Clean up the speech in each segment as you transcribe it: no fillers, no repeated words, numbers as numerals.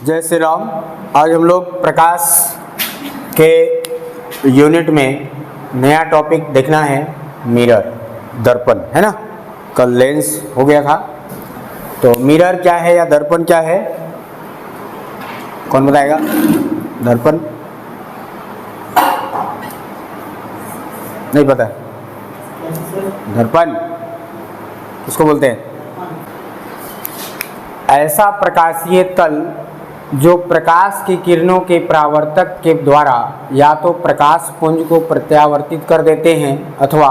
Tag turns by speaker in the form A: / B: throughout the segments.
A: जय श्री राम। आज हम लोग प्रकाश के यूनिट में नया टॉपिक देखना है, मिरर, दर्पण, है ना। कल लेंस हो गया था, तो मिरर क्या है या दर्पण क्या है, कौन बताएगा? दर्पण नहीं पता? दर्पण किसको बोलते हैं? ऐसा प्रकाशीय तल जो प्रकाश की किरणों के परावर्तक के द्वारा या तो प्रकाश पुंज को प्रत्यावर्तित कर देते हैं अथवा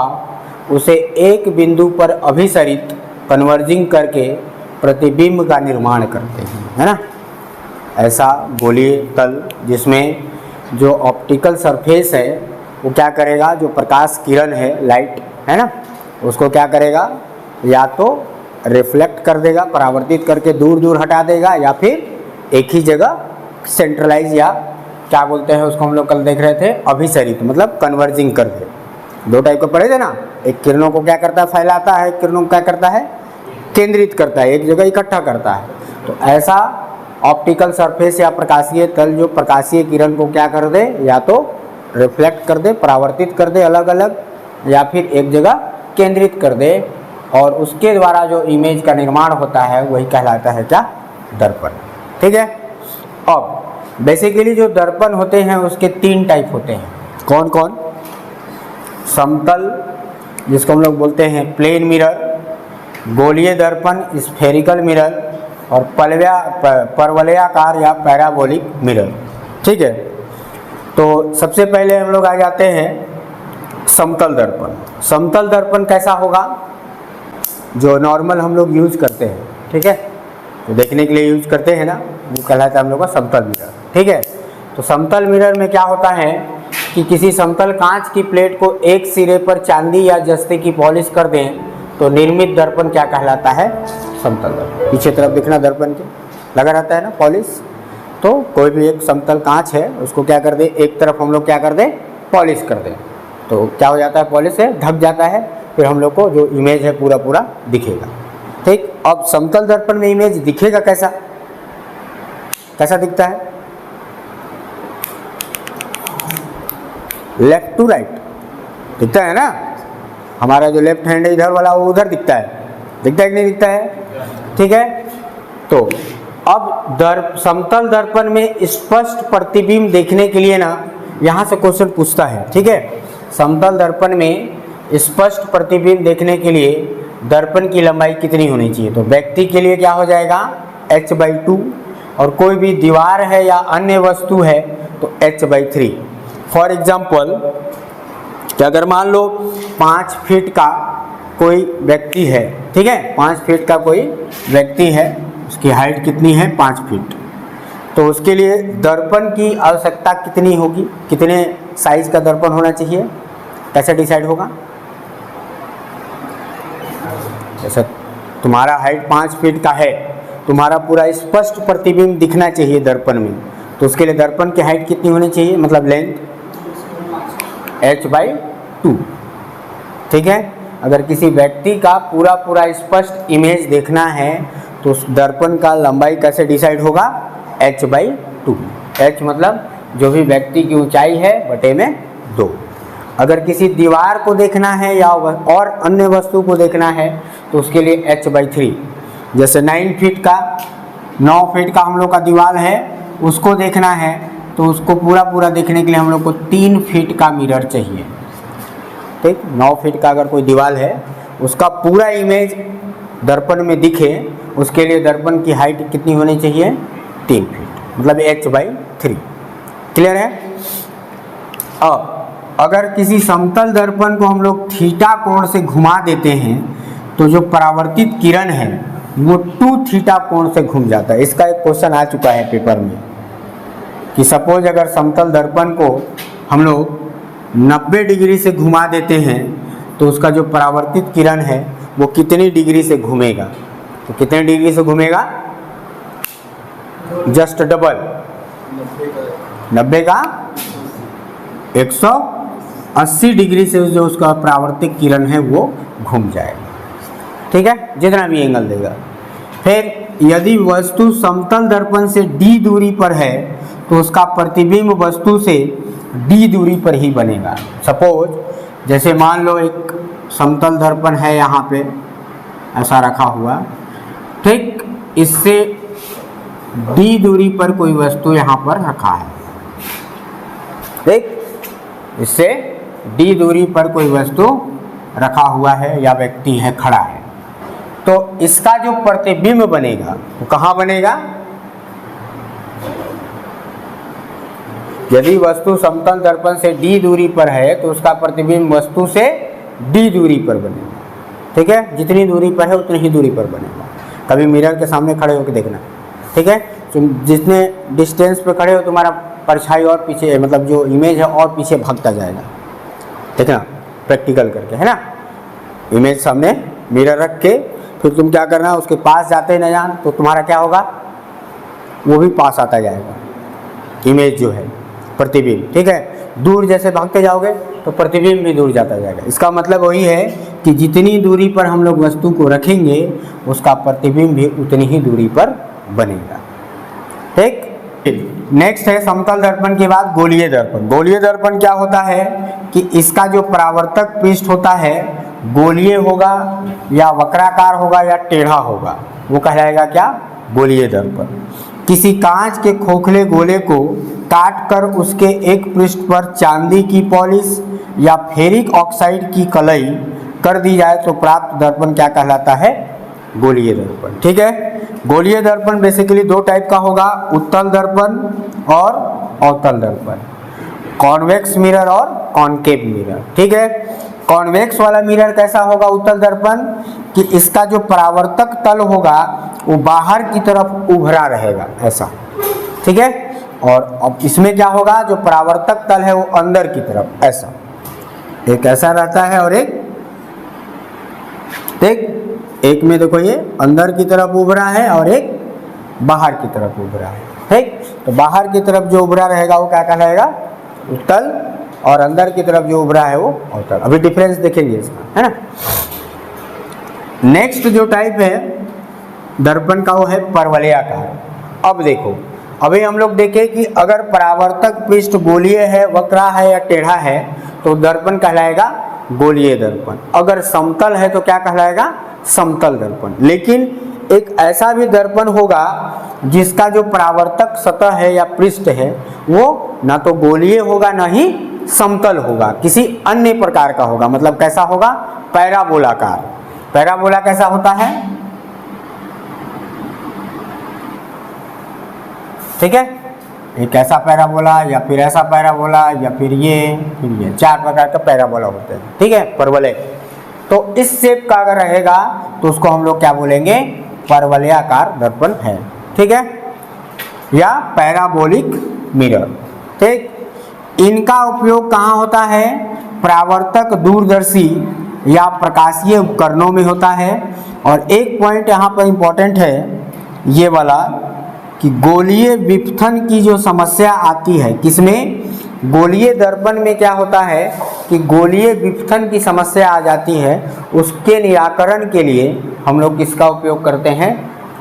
A: उसे एक बिंदु पर अभिसरित कन्वर्जिंग करके प्रतिबिंब का निर्माण करते हैं, है ना। ऐसा गोलीय तल जिसमें जो ऑप्टिकल सरफेस है वो क्या करेगा, जो प्रकाश किरण है, लाइट है ना, उसको क्या करेगा, या तो रिफ्लेक्ट कर देगा, परावर्तित करके दूर दूर हटा देगा, या फिर एक ही जगह सेंट्रलाइज, या क्या बोलते हैं उसको, हम लोग कल देख रहे थे, अभिसरित, मतलब कन्वर्जिंग कर दे। दो टाइप के पढ़े थे ना, एक किरणों को क्या करता है, फैलाता है, किरणों को क्या करता है, केंद्रित करता है, एक जगह इकट्ठा करता है। तो ऐसा ऑप्टिकल सरफेस या प्रकाशीय तल जो प्रकाशीय किरण को क्या कर दे, या तो रिफ्लेक्ट कर दे, परावर्तित कर दे अलग अलग, या फिर एक जगह केंद्रित कर दे, और उसके द्वारा जो इमेज का निर्माण होता है वही कहलाता है क्या, दर्पण। ठीक है। अब बेसिकली जो दर्पण होते हैं उसके तीन टाइप होते हैं। कौन कौन? समतल, जिसको हम लोग बोलते हैं प्लेन मिरर, गोलीय दर्पण, स्फेरिकल मिरर, और परवलयाकार या पैराबोलिक मिरर। ठीक है। तो सबसे पहले हम लोग आ जाते हैं समतल दर्पण। समतल दर्पण कैसा होगा? जो नॉर्मल हम लोग यूज करते हैं, ठीक है, तो देखने के लिए यूज करते हैं ना, वो कहलाता है हम लोग का समतल मिरर। ठीक है। तो समतल मिरर में क्या होता है कि किसी समतल कांच की प्लेट को एक सिरे पर चांदी या जस्ते की पॉलिश कर दें तो निर्मित दर्पण क्या कहलाता है, समतल दर्पण। पीछे तरफ दिखना दर्पण के लगा रहता है ना पॉलिश, तो कोई भी एक समतल कांच है उसको क्या कर दे, एक तरफ हम लोग क्या कर दे, पॉलिश कर दे, तो क्या हो जाता है, पॉलिश से ढक जाता है, फिर हम लोग को जो इमेज है पूरा पूरा दिखेगा। ठीक। अब समतल दर्पण में इमेज दिखेगा कैसा, कैसा दिखता है? लेफ्ट टू राइट दिखता है ना। हमारा जो लेफ्ट हैंड है इधर वाला वो उधर दिखता है, दिखता है कि नहीं दिखता है? ठीक है। तो अब समतल दर्पण में स्पष्ट प्रतिबिंब देखने के लिए ना, यहाँ से क्वेश्चन पूछता है। ठीक है। समतल दर्पण में स्पष्ट प्रतिबिंब देखने के लिए दर्पण की लंबाई कितनी होनी चाहिए? तो व्यक्ति के लिए क्या हो जाएगा, h/2, और कोई भी दीवार है या अन्य वस्तु है तो h/3। फॉर एग्जाम्पल, अगर मान लो 5 फीट का कोई व्यक्ति है, ठीक है, 5 फीट का कोई व्यक्ति है, उसकी हाइट कितनी है, 5 फीट, तो उसके लिए दर्पण की आवश्यकता कितनी होगी, कितने साइज का दर्पण होना चाहिए, कैसे डिसाइड होगा? जैसे तुम्हारा हाइट 5 फीट का है, तुम्हारा पूरा स्पष्ट प्रतिबिंब दिखना चाहिए दर्पण में, तो उसके लिए दर्पण की हाइट कितनी होनी चाहिए, मतलब लेंथ h/2। ठीक है। अगर किसी व्यक्ति का पूरा पूरा स्पष्ट इमेज देखना है तो उस दर्पण का लंबाई कैसे डिसाइड होगा, h/2। h मतलब जो भी व्यक्ति की ऊंचाई है बटे में 2। अगर किसी दीवार को देखना है या और अन्य वस्तु को देखना है तो उसके लिए h/3। जैसे 9 फीट का हम लोग का दीवार है, उसको देखना है तो उसको पूरा पूरा देखने के लिए हम लोग को 3 फीट का मिरर चाहिए। ठीक। 9 फीट का अगर कोई दीवार है, उसका पूरा इमेज दर्पण में दिखे, उसके लिए दर्पण की हाइट कितनी होनी चाहिए, 3 फीट, मतलब h/3। क्लियर है? अब अगर किसी समतल दर्पण को हम लोग थीटा कोण से घुमा देते हैं तो जो परावर्तित किरण है वो 2 थीटा कोण से घूम जाता है। इसका एक क्वेश्चन आ चुका है पेपर में कि सपोज अगर समतल दर्पण को हम लोग 90 डिग्री से घुमा देते हैं तो उसका जो परावर्तित किरण है वो कितनी डिग्री से घूमेगा, तो कितने डिग्री से घूमेगा, जस्ट डबल, 90 का 180 डिग्री से जो उसका परावर्तित किरण है वो घूम जाएगा। ठीक है, जितना भी एंगल देगा। फिर यदि वस्तु समतल दर्पण से d दूरी पर है तो उसका प्रतिबिंब वस्तु से d दूरी पर ही बनेगा। सपोज जैसे मान लो एक समतल दर्पण है यहाँ पे ऐसा रखा हुआ, ठीक, इससे d दूरी पर कोई वस्तु यहाँ पर रखा है, ठीक, इससे d दूरी पर कोई वस्तु रखा हुआ है या व्यक्ति है, खड़ा है, तो इसका जो प्रतिबिंब बनेगा वो कहाँ बनेगा? यदि वस्तु समतल दर्पण से d दूरी पर है तो उसका प्रतिबिंब वस्तु से d दूरी पर बनेगा, ठीक है, जितनी दूरी पर है उतनी ही दूरी पर बनेगा। कभी मिरर के सामने खड़े होकर देखना, ठीक है, तुम जितने डिस्टेंस पे खड़े हो तुम्हारा परछाई और पीछे, मतलब जो इमेज है और पीछे भागता जाएगा, ठीक है ना, प्रैक्टिकल करके, है ना। इमेज सामने मिरर रख के फिर तुम क्या करना, उसके पास जाते न जान तो तुम्हारा क्या होगा, वो भी पास आता जाएगा, इमेज जो है प्रतिबिंब, ठीक है। दूर जैसे भागते जाओगे तो प्रतिबिंब भी दूर जाता जाएगा। इसका मतलब वही है कि जितनी दूरी पर हम लोग वस्तु को रखेंगे उसका प्रतिबिंब भी उतनी ही दूरी पर बनेगा, ठीक। नेक्स्ट है समतल दर्पण के बाद गोलीय दर्पण। गोलीय दर्पण क्या होता है कि इसका जो परावर्तक पृष्ठ होता है गोलीय होगा या वक्राकार होगा या टेढ़ा होगा, वो कहलाएगा क्या? गोलीय दर्पण। किसी कांच के खोखले गोले को काट कर उसके एक पृष्ठ पर चांदी की पॉलिश या फेरिक ऑक्साइड की कलई कर दी जाए तो प्राप्त दर्पण क्या कहलाता है? गोलीय दर्पण, ठीक है। गोलीय दर्पण बेसिकली दो टाइप का होगा, उत्तल दर्पण और अवतल दर्पण, कॉन्वेक्स मिरर और कॉनकेव मिरर, ठीक है। कॉन्वेक्स वाला मिरर कैसा होगा उत्तल दर्पण कि इसका जो परावर्तक तल होगा वो बाहर की तरफ उभरा रहेगा ऐसा, ठीक है। और अब इसमें क्या होगा, जो परावर्तक तल है वो अंदर की तरफ ऐसा, एक ऐसा रहता है और एक में देखो ये अंदर की तरफ उभरा है और एक बाहर की तरफ उभरा है, ठीक। तो बाहर की तरफ जो उभरा रहेगा वो क्या कहलाएगा? उत्तल, और अंदर की तरफ जो उभरा है वो अवतल। अभी डिफरेंस देखेंगे इसका, है ना। नेक्स्ट जो टाइप है दर्पण का वो है परवलयाकार। अब देखो, अभी हम लोग देखें कि अगर परावर्तक पृष्ठ गोलीय है, वक्रा है या टेढ़ा है तो दर्पण कहलाएगा गोलीय दर्पण। अगर समतल है तो क्या कहलाएगा? समतल दर्पण। लेकिन एक ऐसा भी दर्पण होगा जिसका जो परावर्तक सतह है या पृष्ठ है वो ना तो गोलीय होगा ना ही समतल होगा, किसी अन्य प्रकार का होगा। मतलब कैसा होगा? पैराबोलाकार। पैराबोला कैसा होता है? ठीक है, एक ऐसा पैराबोला या फिर ऐसा पैराबोला या फिर ये चार प्रकार का पैराबोला होते हैं, ठीक है, परवलय। तो इस शेप का अगर रहेगा तो उसको हम लोग क्या बोलेंगे? परवलयाकार दर्पण है, ठीक है, या पैराबोलिक मिरर, ठीक। इनका उपयोग कहाँ होता है? परावर्तक दूरदर्शी या प्रकाशीय उपकरणों में होता है। और एक पॉइंट यहाँ पर इम्पोर्टेंट है ये वाला कि गोलीय विपथन की जो समस्या आती है, किसमें? गोलीय दर्पण में क्या होता है कि गोलीय विपथन की समस्या आ जाती है, उसके निराकरण के लिए हम लोग किसका उपयोग करते हैं?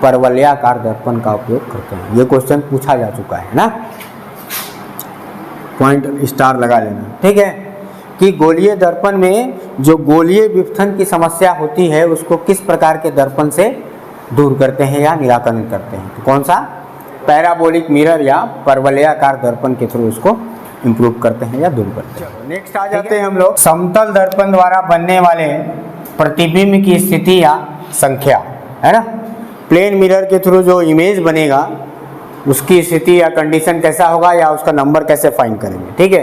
A: परवलयाकार दर्पण का उपयोग करते हैं। ये क्वेश्चन पूछा जा चुका है ना, पॉइंट स्टार लगा लेना, ठीक है, कि गोलीय दर्पण में जो गोलीय विपथन की समस्या होती है उसको किस प्रकार के दर्पण से दूर करते हैं या निराकरण करते हैं? तो कौन सा? पैराबोलिक मिरर या परवलयाकार दर्पण के थ्रू उसको इम्प्रूव करते हैं या दूर करते हैं। नेक्स्ट आ जाते हैं हम लोग समतल दर्पण द्वारा बनने वाले प्रतिबिंब की स्थिति या संख्या, है ना। प्लेन मिरर के थ्रू जो इमेज बनेगा उसकी स्थिति या कंडीशन कैसा होगा या उसका नंबर कैसे फाइंड करेंगे, ठीक है।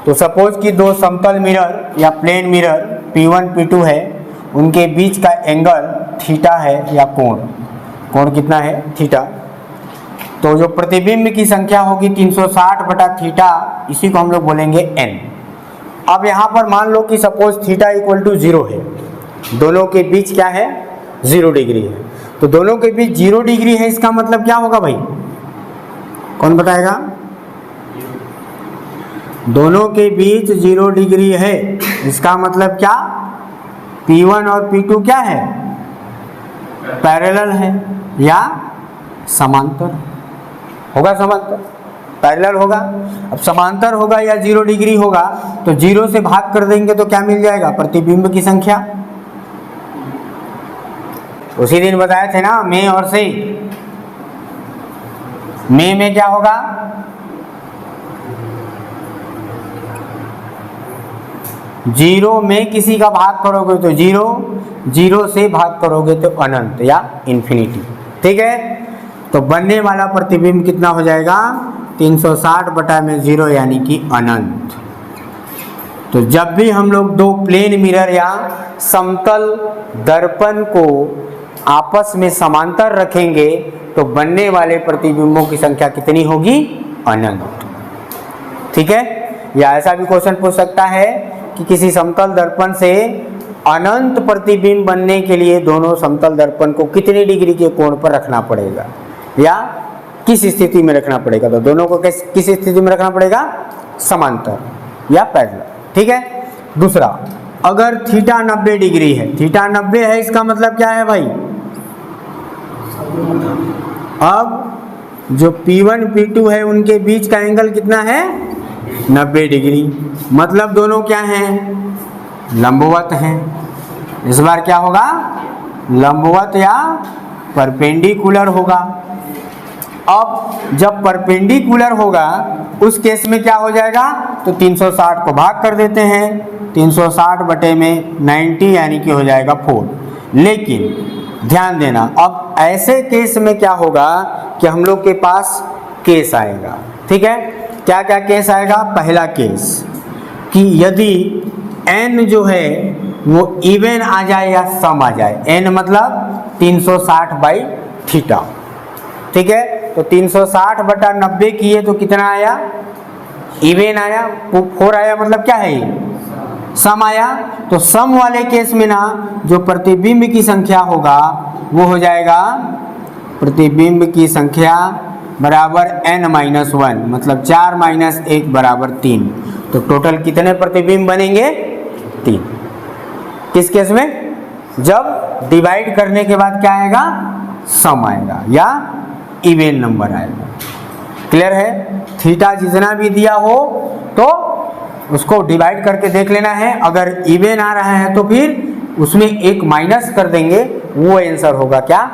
A: तो सपोज कि दो समतल मिरर या प्लेन मिरर P1 P2 है, उनके बीच का एंगल थीटा है या कोण कितना है? थीटा। तो जो प्रतिबिंब की संख्या होगी 360 बटा थीटा, इसी को हम लोग बोलेंगे n। अब यहाँ पर मान लो कि सपोज थीटा इक्वल टू 0 है, दोनों के बीच क्या है? 0 डिग्री है। तो दोनों के बीच 0 डिग्री है, इसका मतलब क्या होगा भाई? कौन बताएगा? दोनों के बीच 0 डिग्री है, इसका मतलब क्या? P1 और P2 क्या है? पैरेलल है या समांतर होगा, समांतर पैरेलल होगा। अब समांतर होगा या 0 डिग्री होगा तो 0 से भाग कर देंगे तो क्या मिल जाएगा, प्रतिबिंब की संख्या। उसी दिन बताए थे ना में और से, में क्या होगा, जीरो में किसी का भाग करोगे तो 0, 0 से भाग करोगे तो अनंत या इन्फिनिटी। ठीक है, तो बनने वाला प्रतिबिंब कितना हो जाएगा, 360/0 यानी कि अनंत। तो जब भी हम लोग दो प्लेन मिरर या समतल दर्पण को आपस में समांतर रखेंगे तो बनने वाले प्रतिबिंबों की संख्या कितनी होगी, अनंत। ठीक है, या ऐसा भी क्वेश्चन पूछ सकता है कि किसी समतल दर्पण से अनंत प्रतिबिंब बनने के लिए दोनों समतल दर्पण को कितनी डिग्री के कोण पर रखना पड़ेगा या किस स्थिति में रखना पड़ेगा। तो दोनों को किस स्थिति में रखना पड़ेगा, समांतर या पैरेलल। ठीक है, दूसरा, अगर थीटा 90 डिग्री है, थीटा 90 है, इसका मतलब क्या है भाई, अब जो P1 P2 है उनके बीच का एंगल कितना है, 90 डिग्री। मतलब दोनों क्या हैं, लंबवत हैं। इस बार क्या होगा, लंबवत या परपेंडिकुलर होगा। अब जब परपेंडिकुलर होगा उस केस में क्या हो जाएगा, तो 360 को भाग कर देते हैं, 360/90 यानी कि हो जाएगा 4। लेकिन ध्यान देना, अब ऐसे केस में क्या होगा कि हम लोग के पास केस आएगा। ठीक है, क्या क्या केस आएगा, पहला केस कि यदि n जो है वो इवन आ जाए या सम आ जाए, n मतलब 360/θ। ठीक है, तो 360/90 किए तो कितना आया, इवन आया, 4 आया, मतलब क्या है ये, सम आया। तो सम वाले केस में ना जो प्रतिबिंब की संख्या होगा वो हो जाएगा, प्रतिबिंब की संख्या बराबर n-1, मतलब 4 - 1 = 3। तो टोटल कितने प्रतिबिंब बनेंगे, 3। किस केस में, जब डिवाइड करने के बाद क्या आएगा, सम आएगा या इवन नंबर आएगा। क्लियर है, थीटा जितना भी दिया हो तो उसको डिवाइड करके देख लेना है, अगर इवन आ रहा है तो फिर उसमें एक माइनस कर देंगे, वो आंसर होगा क्या,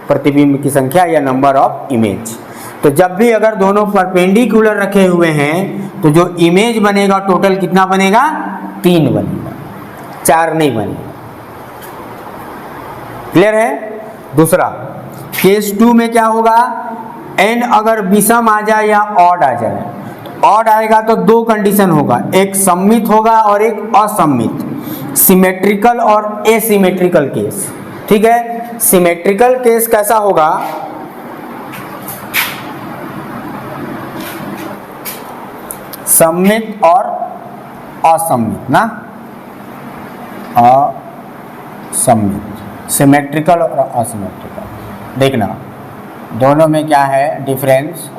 A: प्रतिबिंब की संख्या या नंबर ऑफ इमेज। तो जब भी अगर दोनों परपेंडिकुलर रखे हुए हैं तो जो इमेज बनेगा टोटल कितना बनेगा, 3 बनेगा, 4 नहीं बनेगा। क्लियर है। दूसरा केस 2 में क्या होगा, n अगर विषम आ जाए या ऑड आ जाए, ऑड आएगा तो 2 कंडीशन होगा, एक सममित होगा और एक असममित, सिमेट्रिकल और एसिमेट्रिकल केस। ठीक है, सिमेट्रिकल केस कैसा होगा, सममित और असममित ना, असममित, सिमेट्रिकल और असिमेट्रिकल। देखना दोनों में क्या है डिफरेंस।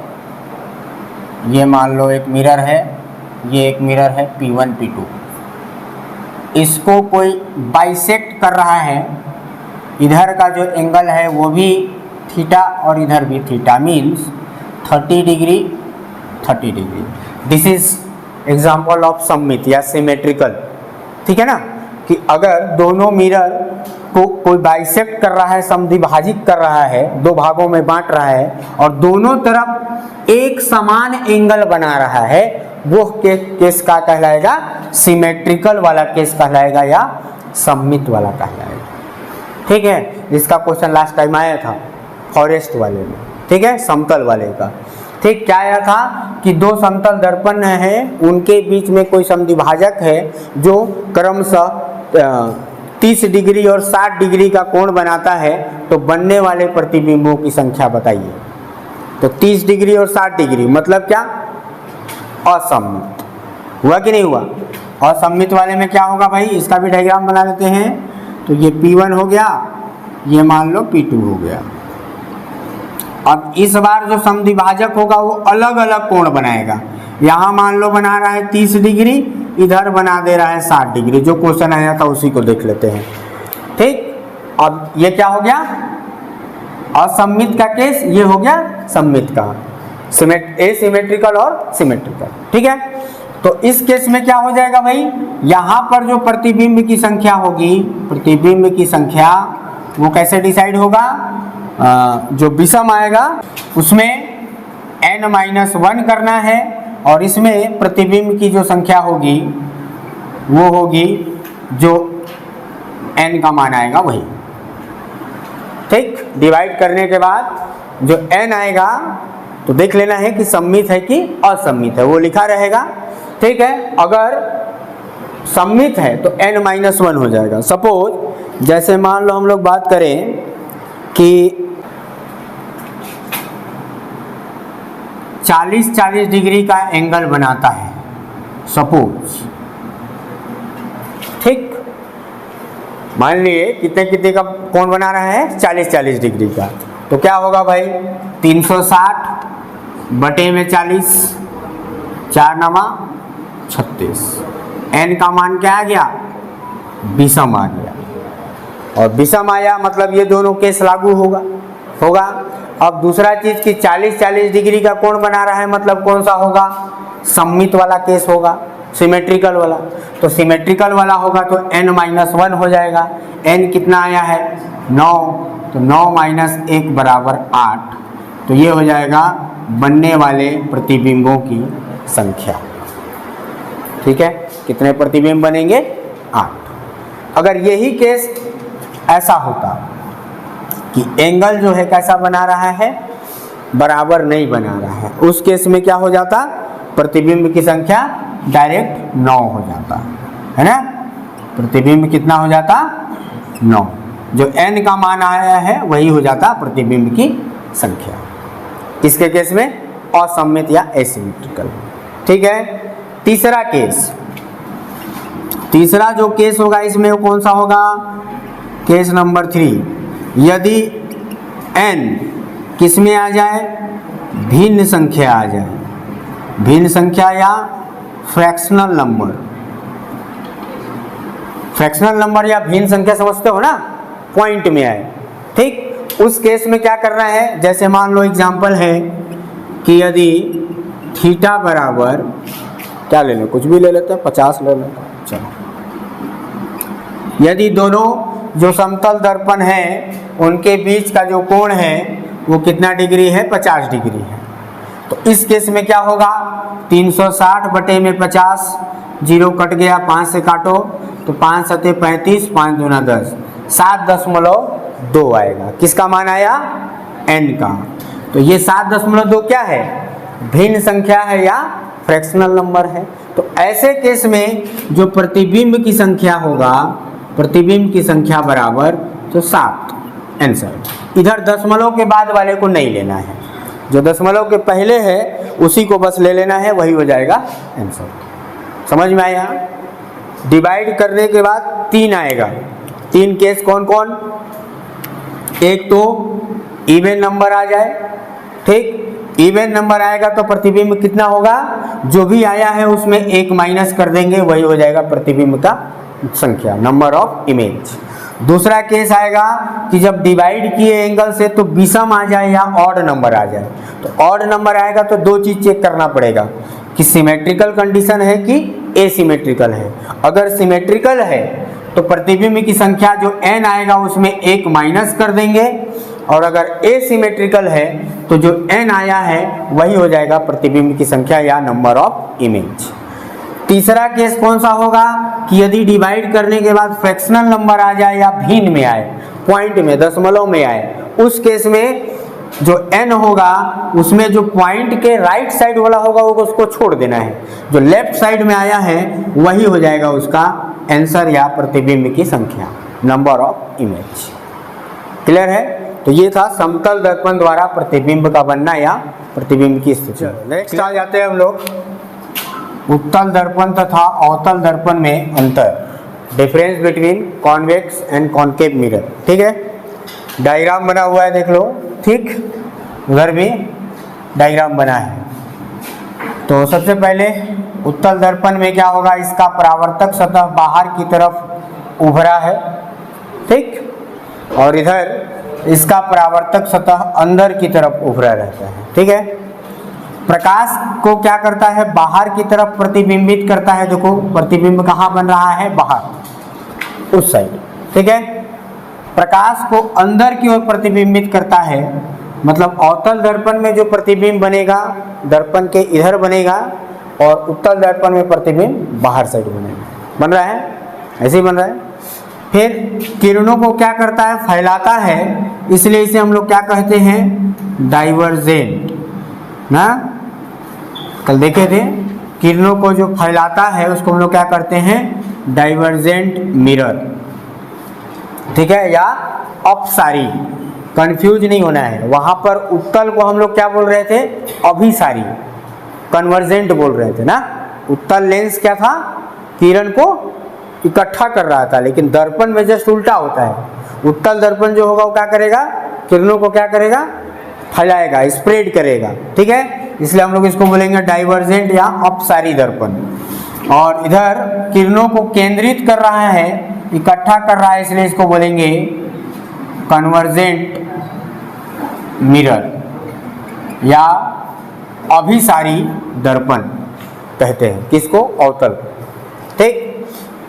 A: ये मान लो एक मिरर है, ये एक मिरर है P1 P2, इसको कोई बाइसेक्ट कर रहा है, इधर का जो एंगल है वो भी थीटा और इधर भी theta, means 30 degree 30 degree. This is example of सममित या सिमेट्रिकल। ठीक है ना, कि अगर दोनों मिरर को कोई बाइसेक्ट कर रहा है, समद्विभाजित कर रहा है, 2 भागों में बांट रहा है और दोनों तरफ एक समान एंगल बना रहा है, वो केस का कहलाएगा, सिमेट्रिकल वाला केस कहलाएगा या सममित वाला कहलाएगा। ठीक है, जिसका क्वेश्चन लास्ट टाइम आया था फॉरेस्ट वाले में। ठीक है, समतल वाले का। ठीक, क्या आया था कि 2 समतल दर्पण है, उनके बीच में कोई समद्विभाजक है जो क्रमशः 30 डिग्री और 60 डिग्री का कोण बनाता है, तो बनने वाले प्रतिबिंबों की संख्या बताइए। तो 30 डिग्री और 60 डिग्री मतलब क्या, असममित। हुआ कि नहीं हुआ, असममित वाले में क्या होगा भाई, इसका भी डायग्राम बना लेते हैं। तो ये P1 हो गया, ये मान लो P2 हो गया। अब इस बार जो समद्विभाजक होगा वो अलग अलग कोण बनाएगा। यहाँ मान लो बना रहा है 30 डिग्री, इधर बना दे रहा है 60 डिग्री। जो क्वेश्चन आया था उसी को देख लेते हैं। ठीक, अब ये क्या हो गया, असममित का केस ये हो गया सममित का, एसिमेट्रिकल और सिमेट्रिकल। ठीक है, तो इस केस में क्या हो जाएगा भाई, यहाँ पर जो प्रतिबिंब की संख्या होगी, प्रतिबिंब की संख्या वो कैसे डिसाइड होगा, जो विषम आएगा उसमें n-1 करना है, और इसमें प्रतिबिंब की जो संख्या होगी वो होगी जो n का मान आएगा वही। ठीक, डिवाइड करने के बाद जो n आएगा तो देख लेना है कि सममित है कि असममित है, वो लिखा रहेगा। ठीक है, अगर सममित है तो n-1 हो जाएगा। सपोज जैसे मान लो हम लोग बात करें कि 40-40 डिग्री का एंगल बनाता है सपोज। ठीक, मान लिए कितने कितने का कोण बना रहा है, 40-40 डिग्री का, तो क्या होगा भाई, 360 बटे में 40, 4×9=36। n का मान क्या आ गया, विषम आ गया, और विषम आया मतलब ये दोनों केस लागू होगा। अब दूसरा चीज कि 40-40 डिग्री का कोण बना रहा है मतलब कौन सा होगा, सममित वाला केस होगा, सिमेट्रिकल वाला। तो सिमेट्रिकल वाला होगा तो n-1 हो जाएगा। n कितना आया है, 9, तो 9 - 1 = 8। तो ये हो जाएगा बनने वाले प्रतिबिंबों की संख्या। ठीक है, कितने प्रतिबिंब बनेंगे, 8। अगर यही केस ऐसा होता कि एंगल जो है कैसा बना रहा है, बराबर नहीं बना रहा है, उस केस में क्या हो जाता, प्रतिबिंब की संख्या डायरेक्ट 9 हो जाता है ना। प्रतिबिंब कितना हो जाता, 9। जो n का मान आया है वही हो जाता प्रतिबिंब की संख्या। किसके केस में, असममित या एसिमेट्रिकल। ठीक है, तीसरा केस, तीसरा जो केस होगा इसमें वो कौन सा होगा, केस नंबर 3। यदि n किस में आ जाए, भिन्न संख्या आ जाए, भिन्न संख्या या फ्रैक्शनल नंबर। फ्रैक्शनल नंबर या भिन्न संख्या समझते हो ना, पॉइंट में आए। ठीक, उस केस में क्या करना है, जैसे मान लो एग्जांपल है कि यदि थीटा बराबर, क्या ले लें, कुछ भी ले लेते हैं, 50 ले लेते हैं, चलो। यदि दोनों जो समतल दर्पण है उनके बीच का जो कोण है वो कितना डिग्री है, 50 डिग्री है। तो इस केस में क्या होगा, 360 बटे में 50, 0 कट गया, 5 से काटो तो 5 × 7 = 35, 5 × 2 = 10, 7.2 आएगा। किसका मान आया, n का। तो ये 7.2 क्या है, भिन्न संख्या है या फ्रैक्शनल नंबर है। तो ऐसे केस में जो प्रतिबिंब की संख्या होगा, प्रतिबिंब की संख्या बराबर तो 7 आंसर। इधर दशमलव के बाद वाले को नहीं लेना है, जो दशमलव के पहले है उसी को बस ले लेना है, वही हो जाएगा आंसर। समझ में आया। डिवाइड करने के बाद 3 आएगा। 3 केस कौन कौन, एक तो इवन नंबर आ जाए। ठीक, इवन नंबर आएगा तो प्रतिबिंब कितना होगा, जो भी आया है उसमें 1 माइनस कर देंगे, वही हो जाएगा प्रतिबिंब का संख्या, नंबर ऑफ इमेज। दूसरा केस आएगा कि जब डिवाइड किए एंगल से तो विषम आ जाए या ऑड नंबर आ जाए। तो ऑड नंबर आएगा तो 2 चीज चेक करना पड़ेगा कि सिमेट्रिकल कंडीशन है कि एसिमेट्रिकल है। अगर सिमेट्रिकल है तो प्रतिबिंब की संख्या जो n आएगा उसमें 1 माइनस कर देंगे, और अगर एसिमेट्रिकल है तो जो n आया है वही हो जाएगा प्रतिबिंब की संख्या या नंबर ऑफ इमेज। तीसरा केस कौन सा होगा कि यदि डिवाइड करने के बाद फ्रैक्शनल नंबर आ जाए या भिन्न में आए, पॉइंट में, दशमलव में आए, उस केस में जो n होगा उसमें जो पॉइंट के राइट साइड वाला होगा वो उसको छोड़ देना है, जो लेफ्ट साइड में आया है वही हो जाएगा उसका आंसर या प्रतिबिंब की संख्या, नंबर ऑफ इमेज। क्लियर है। तो ये था समतल दर्पण द्वारा प्रतिबिंब का बनना या प्रतिबिंब की स्थिति। नेक्स्ट आ जाते हैं हम लोग उत्तल दर्पण तथा अवतल दर्पण में अंतर, difference between convex and concave mirror. ठीक है, डायग्राम बना हुआ है, देख लो। ठीक, उधर भी डायग्राम बना है। तो सबसे पहले उत्तल दर्पण में क्या होगा, इसका परावर्तक सतह बाहर की तरफ उभरा है। ठीक, और इधर इसका परावर्तक सतह अंदर की तरफ उभरा रहता है। ठीक है, प्रकाश को क्या करता है, बाहर की तरफ प्रतिबिंबित करता है। देखो प्रतिबिंब कहाँ बन रहा है, बाहर, उस साइड। ठीक है, प्रकाश को अंदर की ओर प्रतिबिंबित करता है, मतलब अवतल दर्पण में जो प्रतिबिंब बनेगा दर्पण के इधर बनेगा और उत्तल दर्पण में प्रतिबिंब बाहर साइड बनेगा। बन रहा है, ऐसे ही बन रहा है। फिर किरणों को क्या करता है, फैलाता है, इसलिए इसे हम लोग क्या कहते हैं, डाइवर्जेंट ना। कल देखे थे, किरणों को जो फैलाता है उसको हम लोग क्या करते हैं, डाइवर्जेंट मिरर। ठीक है, या अपसारी, कंफ्यूज नहीं होना है। वहां पर उत्तल को हम लोग क्या बोल रहे थे, अभिसारी, कन्वर्जेंट बोल रहे थे ना। उत्तल लेंस क्या था, किरण को इकट्ठा कर रहा था, लेकिन दर्पण में जस्ट उल्टा होता है। उत्तल दर्पण जो होगा वो क्या करेगा, किरणों को क्या करेगा, फैलाएगा, स्प्रेड करेगा। ठीक है, इसलिए हम लोग इसको बोलेंगे डाइवर्जेंट या अपसारी दर्पण। और इधर किरणों को केंद्रित कर रहा है, इकट्ठा कर रहा है, इसलिए इसको बोलेंगे कन्वर्जेंट मिरर या अभिसारी दर्पण कहते हैं। किसको, अवतल। ठीक,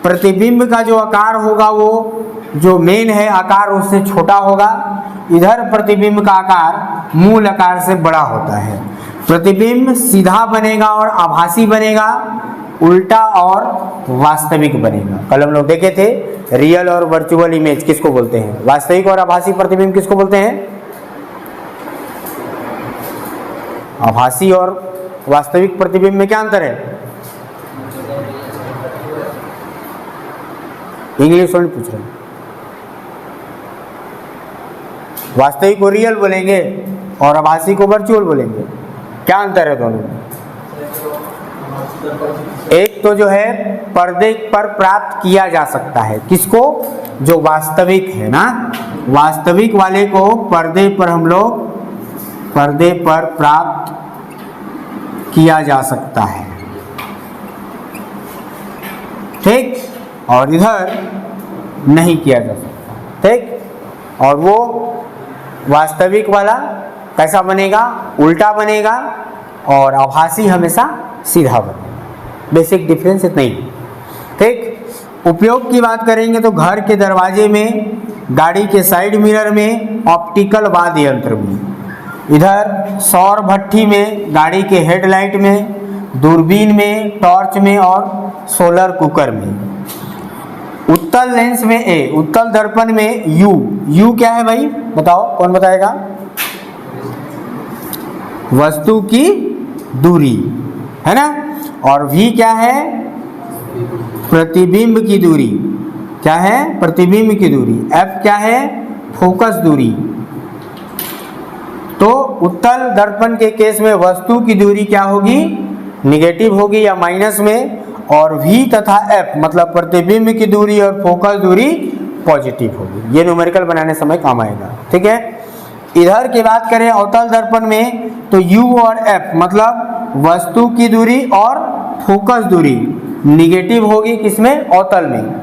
A: प्रतिबिंब का जो आकार होगा वो जो मेन है आकार उससे छोटा होगा। इधर प्रतिबिंब का आकार मूल आकार से बड़ा होता है। प्रतिबिंब सीधा बनेगा और आभासी बनेगा, उल्टा और वास्तविक बनेगा। कल हम लोग देखे थे रियल और वर्चुअल इमेज किसको बोलते हैं, वास्तविक और आभासी प्रतिबिंब किसको बोलते हैं। आभासी और वास्तविक प्रतिबिंब में क्या अंतर है, इंग्लिश में पूछ रहे हैं। वास्तविक को रियल बोलेंगे और आभासी को वर्चुअल बोलेंगे, क्या अंतर है दोनों में। एक तो जो है पर्दे पर प्राप्त किया जा सकता है, किसको, जो वास्तविक है ना, वास्तविक वाले को पर्दे पर हम लोग पर्दे पर प्राप्त किया जा सकता है। ठीक, और इधर नहीं किया जा सकता। ठीक, और वो वास्तविक वाला कैसा बनेगा, उल्टा बनेगा, और आभासी हमेशा सीधा बनेगा। बेसिक डिफरेंस इतना ही। ठीक, उपयोग की बात करेंगे तो घर के दरवाजे में, गाड़ी के साइड मिरर में, ऑप्टिकल वाद्य यंत्र में, इधर सौर भट्ठी में, गाड़ी के हेडलाइट में, दूरबीन में, टॉर्च में और सोलर कुकर में। उत्तल लेंस में ए, उत्तल दर्पण में यू, यू क्या है भाई बताओ, कौन बताएगा, वस्तु की दूरी है ना। और वी क्या है, प्रतिबिंब की दूरी, क्या है, प्रतिबिंब की दूरी। एफ क्या है, फोकस दूरी। तो उत्तल दर्पण के केस में वस्तु की दूरी क्या होगी, निगेटिव होगी या माइनस में, और V तथा F मतलब प्रतिबिंब की दूरी और फोकस दूरी पॉजिटिव होगी। ये न्यूमेरिकल बनाने समय काम आएगा। ठीक है, इधर की बात करें अवतल दर्पण में तो U और F मतलब वस्तु की दूरी और फोकस दूरी निगेटिव होगी, किसमें, अवतल में।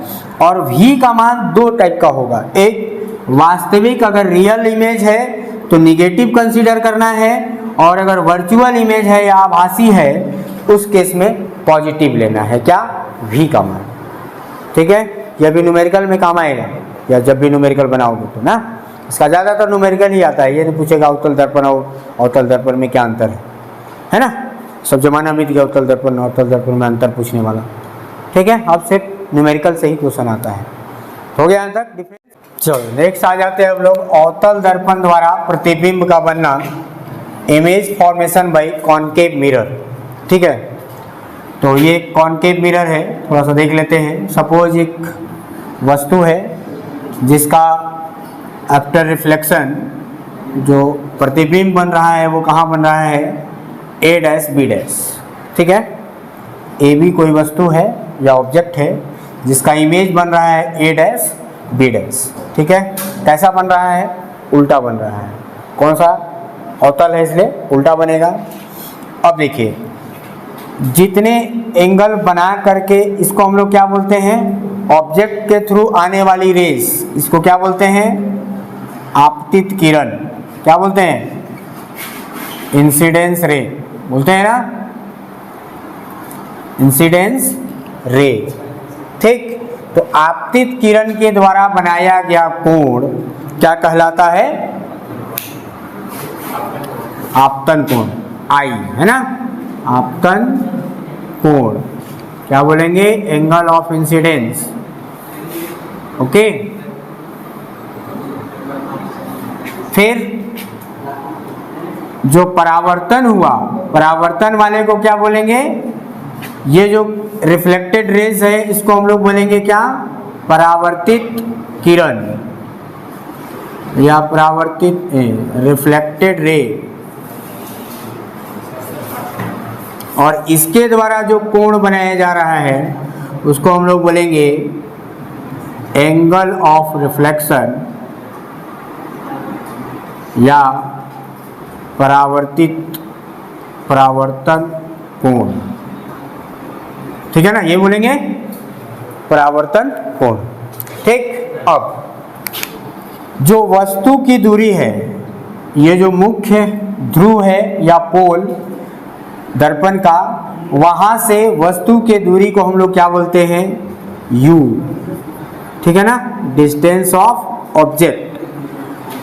A: और V का मान दो टाइप का होगा, एक वास्तविक अगर रियल इमेज है तो निगेटिव कंसीडर करना है, और अगर वर्चुअल इमेज है या आभासी है उस केस में पॉजिटिव लेना है, क्या, V का मान। ठीक है, यह भी न्यूमेरिकल में काम आएगा, या जब भी न्यूमेरिकल बनाओगे तो ना, इसका ज़्यादातर न्यूमेरिकल ही आता है। ये नहीं पूछेगा अवतल दर्पण और अवतल दर्पण में क्या अंतर है ना। सब जमाना बीत गया अवतल दर्पण और अवतल दर्पण में अंतर पूछने वाला। ठीक है, अब सिर्फ न्यूमेरिकल से ही क्वेश्चन आता है। हो गया यहाँ तक डिफरेंस। चलो नेक्स्ट आ जाते हैं हम लोग, अवतल दर्पण द्वारा प्रतिबिंब का बनना, image formation by concave mirror. ठीक है, तो ये कॉनकेव मिरर है, थोड़ा सा देख लेते हैं। सपोज एक वस्तु है जिसका आफ्टर रिफ्लेक्शन जो प्रतिबिंब बन रहा है वो कहाँ बन रहा है, A डैश B डैश। ठीक है, ए बी कोई वस्तु है या ऑब्जेक्ट है जिसका इमेज बन रहा है A डैश B डैश। ठीक है, कैसा बन रहा है, उल्टा बन रहा है। कौन सा, अवतल है इसलिए उल्टा बनेगा। अब देखिए, जितने एंगल बना करके इसको हम लोग क्या बोलते हैं, ऑब्जेक्ट के थ्रू आने वाली रेज, इसको क्या बोलते हैं, आपतित किरण क्या बोलते हैं? इंसिडेंस रे बोलते हैं ना, इंसिडेंस रे। ठीक, तो आपतित किरण के द्वारा बनाया गया कोण क्या कहलाता है? आपतन कोण, आई है ना, आपतन कोण क्या बोलेंगे? Angle of incidence. ओके, फिर जो परावर्तन हुआ, परावर्तन वाले को क्या बोलेंगे? ये जो रिफ्लेक्टेड रेज है इसको हम लोग बोलेंगे क्या? परावर्तित किरण या परावर्तित रिफ्लेक्टेड रे। और इसके द्वारा जो कोण बनाया जा रहा है उसको हम लोग बोलेंगे एंगल ऑफ रिफ्लेक्शन या परावर्तन कोण। ठीक है ना, ये बोलेंगे परावर्तन कोण। ठीक, अब जो वस्तु की दूरी है, ये जो मुख्य ध्रुव है या पोल दर्पण का, वहां से वस्तु के दूरी को हम लोग क्या बोलते हैं? u। ठीक है ना, डिस्टेंस ऑफ ऑब्जेक्ट।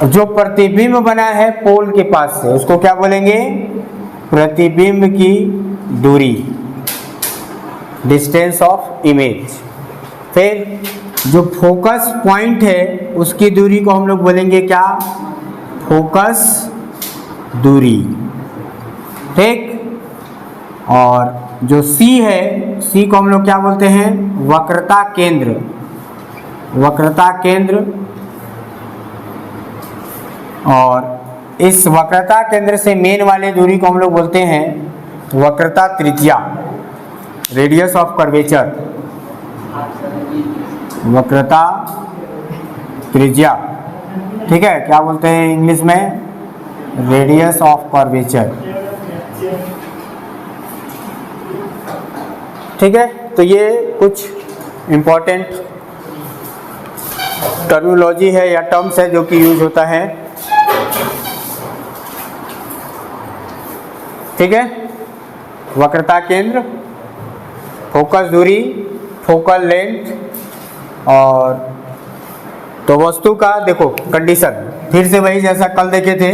A: जो प्रतिबिंब बना है पोल के पास से उसको क्या बोलेंगे? प्रतिबिंब की दूरी, डिस्टेंस ऑफ इमेज। फिर जो फोकस पॉइंट है उसकी दूरी को हम लोग बोलेंगे क्या? फोकस दूरी। ठीक, और जो C है, C को हम लोग क्या बोलते हैं? वक्रता केंद्र, वक्रता केंद्र। और इस वक्रता केंद्र से मेन वाले दूरी को हम लोग बोलते हैं वक्रता त्रिज्या, रेडियस ऑफ कर्वेचर, वक्रता त्रिज्या। ठीक है, क्या बोलते हैं इंग्लिश में? Radius of curvature. ठीक है, तो ये कुछ इम्पोर्टेंट टर्मिनोलॉजी है या टर्म्स है जो कि यूज होता है। ठीक है, वक्रता केंद्र, फोकस दूरी, फोकल लेंथ। और तो वस्तु का देखो कंडीशन, फिर से वही जैसा कल देखे थे,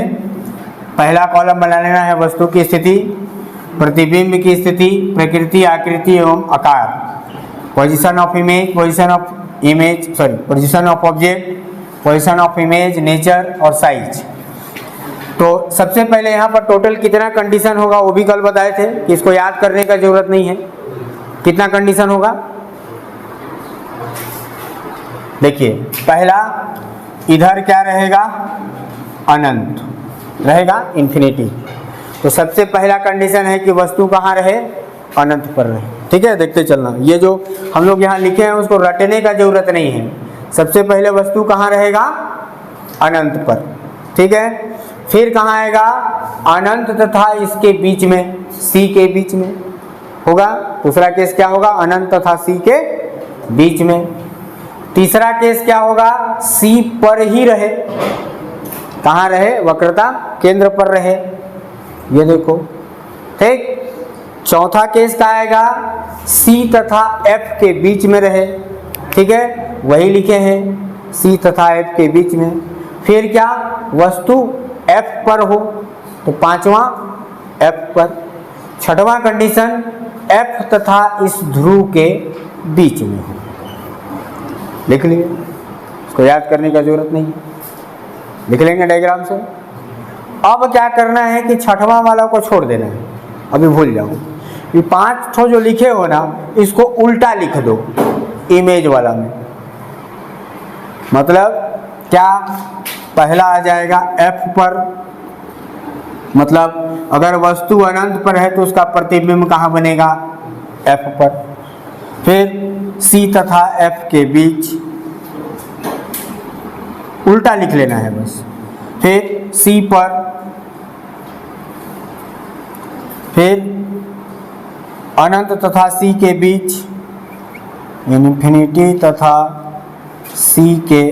A: पहला कॉलम बना लेना है वस्तु की स्थिति, प्रतिबिंब की स्थिति, प्रकृति, आकृति एवं आकार, position of image, position of object, position of image, nature और साइज। तो सबसे पहले यहाँ पर टोटल कितना कंडीशन होगा वो भी कल बताए थे कि इसको याद करने का जरूरत नहीं है। कितना कंडीशन होगा? देखिए, पहला इधर क्या रहेगा? अनंत रहेगा, इन्फिनिटी। तो सबसे पहला कंडीशन है कि वस्तु कहाँ रहे? अनंत पर रहे। ठीक है, देखते चलना, ये जो हम लोग यहाँ लिखे हैं उसको रटने का जरूरत नहीं है। सबसे पहले वस्तु कहाँ रहेगा? अनंत पर। ठीक है, फिर कहाँ आएगा? अनंत तथा इसके बीच में, C के बीच में होगा। दूसरा केस क्या होगा? अनंत तथा C के बीच में। तीसरा केस क्या होगा? C पर ही रहे। कहाँ रहे? वक्रता केंद्र पर रहे, ये देखो। ठीक, चौथा केस क्या आएगा? C तथा F के बीच में रहे। ठीक है, वही लिखे हैं, C तथा F के बीच में। फिर क्या? वस्तु F पर हो, तो पांचवा F पर। छठवां कंडीशन F तथा इस ध्रुव के बीच में हो। लिख लिए, इसको याद करने का जरूरत नहीं, लिख लेंगे डायग्राम से। अब क्या करना है कि छठवां वाला को छोड़ देना है, अभी भूल जाओ। ये 5 ठो जो लिखे हो ना, इसको उल्टा लिख दो इमेज वाला में। मतलब क्या? पहला आ जाएगा F पर, मतलब अगर वस्तु अनंत पर है तो उसका प्रतिबिंब कहाँ बनेगा? F पर। फिर C तथा F के बीच, उल्टा लिख लेना है बस। फिर C पर, फिर अनंत तथा C के बीच, इन्फिनिटी तथा C के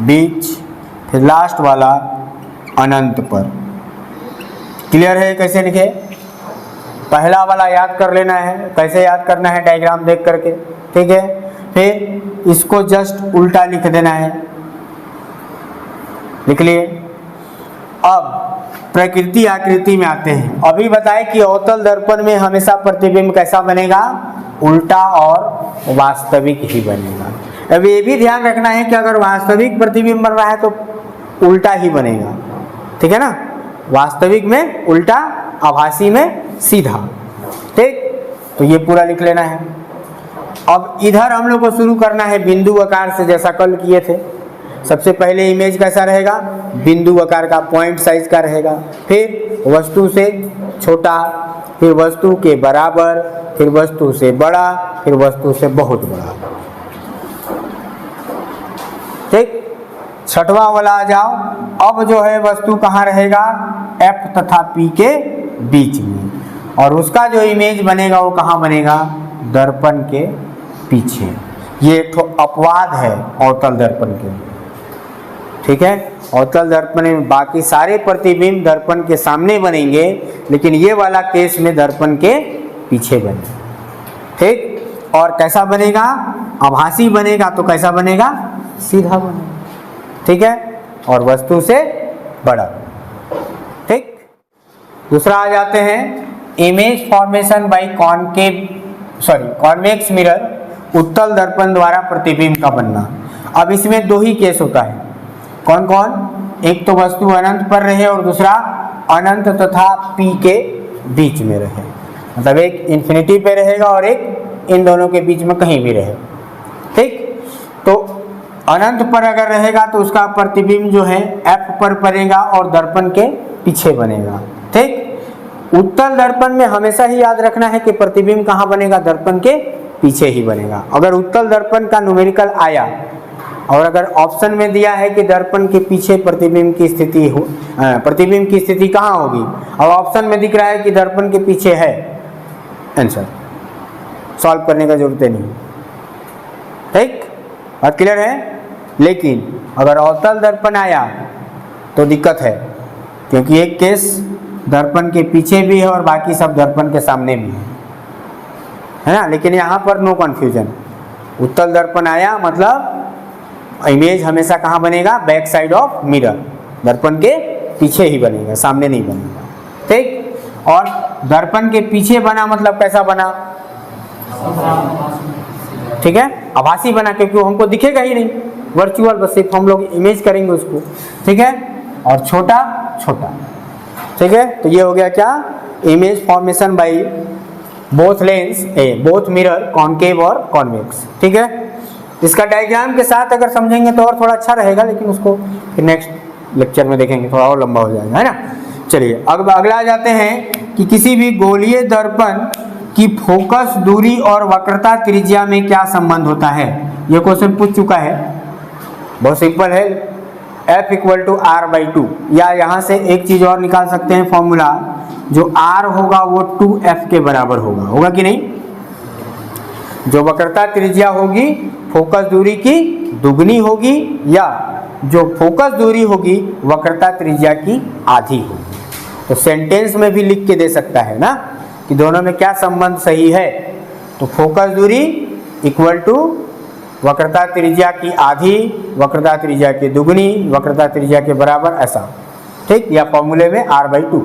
A: बीच, फिर लास्ट वाला अनंत पर। क्लियर है कैसे लिखे? पहला वाला याद कर लेना है, कैसे याद करना है डायग्राम देख करके, ठीक है। फिर इसको जस्ट उल्टा लिख देना है, लिख लिए। अब प्रकृति आकृति में आते हैं। अभी बताए कि अवतल दर्पण में हमेशा प्रतिबिंब कैसा बनेगा? उल्टा और वास्तविक ही बनेगा। अब ये भी ध्यान रखना है कि अगर वास्तविक प्रतिबिंब बन रहा है तो उल्टा ही बनेगा, ठीक है ना। वास्तविक में उल्टा, आभासी में सीधा, ठीक। तो ये पूरा लिख लेना है। अब इधर हम लोग को शुरू करना है बिंदु आकार से, जैसा कल किए थे। सबसे पहले इमेज कैसा रहेगा? बिंदु आकार का, पॉइंट साइज का रहेगा। फिर वस्तु से छोटा, फिर वस्तु के बराबर, फिर वस्तु से बड़ा, फिर वस्तु से बहुत बड़ा, ठीक। छठवां वाला आ जाओ। अब जो है वस्तु कहाँ रहेगा? F तथा P के बीच में, और उसका जो इमेज बनेगा वो कहाँ बनेगा? दर्पण के पीछे। ये एक अपवाद है अवतल दर्पण के, ठीक है। अवतल दर्पण में बाकी सारे प्रतिबिंब दर्पण के सामने बनेंगे, लेकिन ये वाला केस में दर्पण के पीछे बनेगा, ठीक। और कैसा बनेगा? आभासी बनेगा तो कैसा बनेगा? सीधा बनेगा, ठीक है, और वस्तु से बड़ा, ठीक। दूसरा आ जाते हैं image formation by convex mirror, उत्तल दर्पण द्वारा प्रतिबिंब का बनना। अब इसमें दो ही केस होता है। कौन कौन? एक तो वस्तु अनंत पर रहे और दूसरा अनंत तथा P के बीच में रहे, मतलब एक इन्फिनिटी पे रहेगा और एक इन दोनों के बीच में कहीं भी रहे, ठीक। तो अनंत पर अगर रहेगा तो उसका प्रतिबिंब जो है F पर पड़ेगा और दर्पण के पीछे बनेगा, ठीक। उत्तल दर्पण में हमेशा ही याद रखना है कि प्रतिबिंब कहाँ बनेगा? दर्पण के पीछे ही बनेगा। अगर उत्तल दर्पण का न्यूमेरिकल आया और अगर ऑप्शन में दिया है कि दर्पण के पीछे प्रतिबिंब की स्थिति हो, प्रतिबिंब की स्थिति कहाँ होगी, और ऑप्शन में दिख रहा है कि दर्पण के पीछे है, आंसर सॉल्व करने का जरूरत नहीं, ठीक। बात क्लियर है? लेकिन अगर अवतल दर्पण आया तो दिक्कत है, क्योंकि एक केस दर्पण के पीछे भी है और बाकी सब दर्पण के सामने भी है ना। लेकिन यहाँ पर नो कन्फ्यूजन, उत्तल दर्पण आया मतलब इमेज हमेशा कहाँ बनेगा? बैक साइड ऑफ मिरर, दर्पण के पीछे ही बनेगा, सामने नहीं बनेगा, ठीक। और दर्पण के पीछे बना मतलब कैसा बना? ठीक है, आभासी बना, क्योंकि वो हमको दिखेगा ही नहीं, वर्चुअल, बस सिर्फ हम लोग इमेज करेंगे उसको, ठीक है। और छोटा छोटा, ठीक है। तो ये हो गया क्या? Image formation by both mirror, concave और कॉन्वेक्स, ठीक है। इसका डायग्राम के साथ अगर समझेंगे तो और थोड़ा अच्छा रहेगा, लेकिन उसको फिर नेक्स्ट लेक्चर में देखेंगे, थोड़ा और लंबा हो जाएगा, है ना। चलिए अब अगला जाते हैं कि किसी भी गोलीय दर्पण की फोकस दूरी और वक्रता त्रिज्या में क्या संबंध होता है? ये क्वेश्चन पूछ चुका है, बहुत सिंपल है। F = R/2, या यहाँ से एक चीज और निकाल सकते हैं फॉर्मूला, जो R होगा वो 2F के बराबर होगा कि नहीं? जो वक्रता त्रिज्या होगी फोकस दूरी की दुगनी होगी, या जो फोकस दूरी होगी वक्रता त्रिज्या की आधी होगी। तो सेंटेंस में भी लिख के दे सकता है ना कि दोनों में क्या संबंध सही है। तो फोकस दूरी इक्वल टू वक्रता त्रिज्या की आधी, वक्रता त्रिज्या की दुगनी, वक्रता त्रिज्या के बराबर, ऐसा, ठीक। या फॉर्मूले में R/2,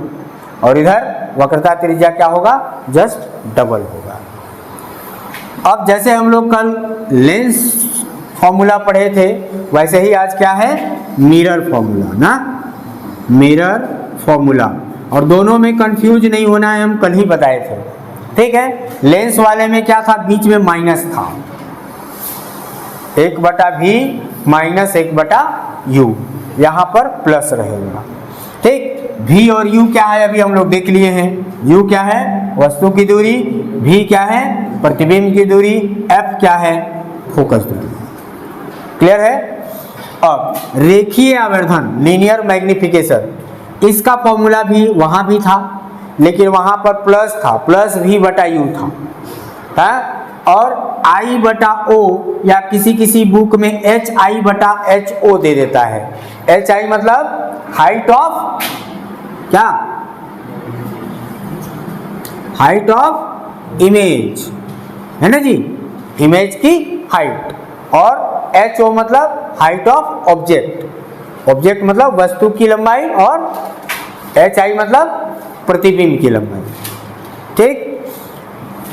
A: और इधर वक्रता त्रिज्या क्या होगा? जस्ट डबल होगा। अब जैसे हम लोग कल लेंस फॉर्मूला पढ़े थे, वैसे ही आज क्या है? मिरर फॉर्मूला ना, मिरर फॉर्मूला। और दोनों में कंफ्यूज नहीं होना है, हम कल ही बताए थे, ठीक है। लेंस वाले में क्या था? बीच में माइनस था, 1/v माइनस 1/u, यहाँ पर प्लस रहेगा, ठीक। v और u क्या है अभी हम लोग देख लिए हैं। u क्या है? वस्तु की दूरी, v क्या है? प्रतिबिंब की दूरी, f क्या है? फोकस दूरी। क्लियर है? अब रेखीय आवर्धन, लीनियर मैग्निफिकेशन, इसका फॉर्मूला भी वहाँ भी था, लेकिन वहाँ पर प्लस था, प्लस v/u था, और I बटा O या किसी किसी बुक में HI बटा HO दे देता है। HI मतलब हाइट ऑफ क्या, हाइट ऑफ इमेज है ना जी, इमेज की हाइट। और HO मतलब हाइट ऑफ ऑब्जेक्ट, ऑब्जेक्ट मतलब वस्तु की लंबाई, और HI मतलब प्रतिबिंब की लंबाई। ठीक,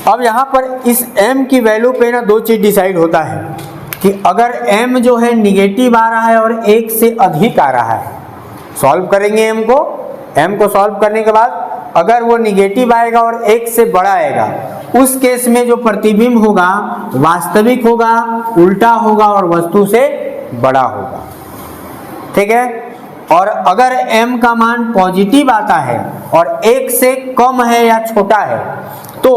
A: अब यहाँ पर इस m की वैल्यू पे ना दो चीज डिसाइड होता है कि अगर m जो है निगेटिव आ रहा है और 1 से अधिक आ रहा है, सॉल्व करेंगे m को सॉल्व करने के बाद अगर वो निगेटिव आएगा और 1 से बड़ा आएगा, उस केस में जो प्रतिबिंब होगा वास्तविक होगा, उल्टा होगा और वस्तु से बड़ा होगा। ठीक है, और अगर m का मान पॉजिटिव आता है और 1 से कम है या छोटा है, तो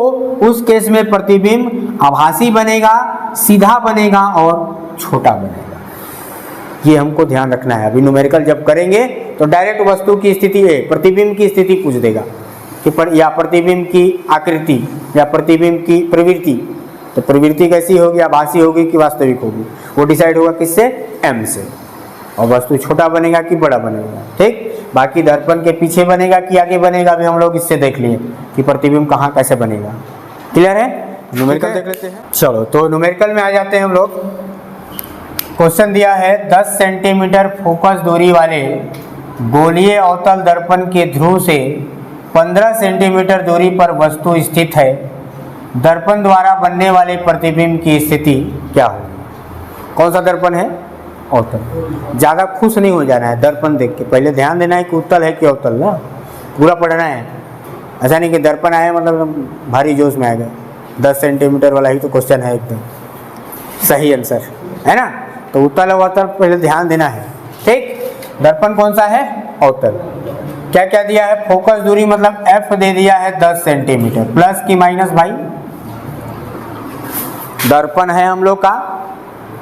A: उस केस में प्रतिबिंब आभासी बनेगा, सीधा बनेगा और छोटा बनेगा। ये हमको ध्यान रखना है। अभी न्यूमेरिकल जब करेंगे तो डायरेक्ट वस्तु की स्थिति प्रतिबिंब की स्थिति पूछ देगा कि या प्रतिबिंब की आकृति या प्रतिबिंब की प्रवृत्ति, तो प्रवृत्ति कैसी होगी, आभासी होगी कि वास्तविक होगी, वो डिसाइड होगा किससे, m से। और वस्तु छोटा बनेगा कि बड़ा बनेगा। ठीक, बाकी दर्पण के पीछे बनेगा कि आगे बनेगा, अभी हम लोग इससे देख लिए कि प्रतिबिंब कहाँ कैसे बनेगा। क्लियर है? न्यूमेरिकल देख लेते हैं। चलो, तो न्यूमेरिकल में आ जाते हैं हम लोग। क्वेश्चन दिया है 10 सेंटीमीटर फोकस दूरी वाले गोलीय अवतल दर्पण के ध्रुव से 15 सेंटीमीटर दूरी पर वस्तु स्थित है। दर्पण द्वारा बनने वाले प्रतिबिंब की स्थिति क्या होगी? कौन सा दर्पण है? अवतल। ज़्यादा खुश नहीं हो जाना है दर्पण देख के, पहले ध्यान देना है कि उत्तल है कि अवतल, ना पूरा पढ़ना है। ऐसा नहीं कि दर्पण आया मतलब भारी जोश में आ गए। 10 सेंटीमीटर वाला ही तो क्वेश्चन है, एकदम सही आंसर है ना। तो उत्तल और अवतल पहले ध्यान देना है। ठीक, दर्पण कौन सा है? अवतल। क्या क्या दिया है? फोकस दूरी मतलब F दे दिया है 10 सेंटीमीटर, प्लस की माइनस भाई, दर्पण है हम लोग का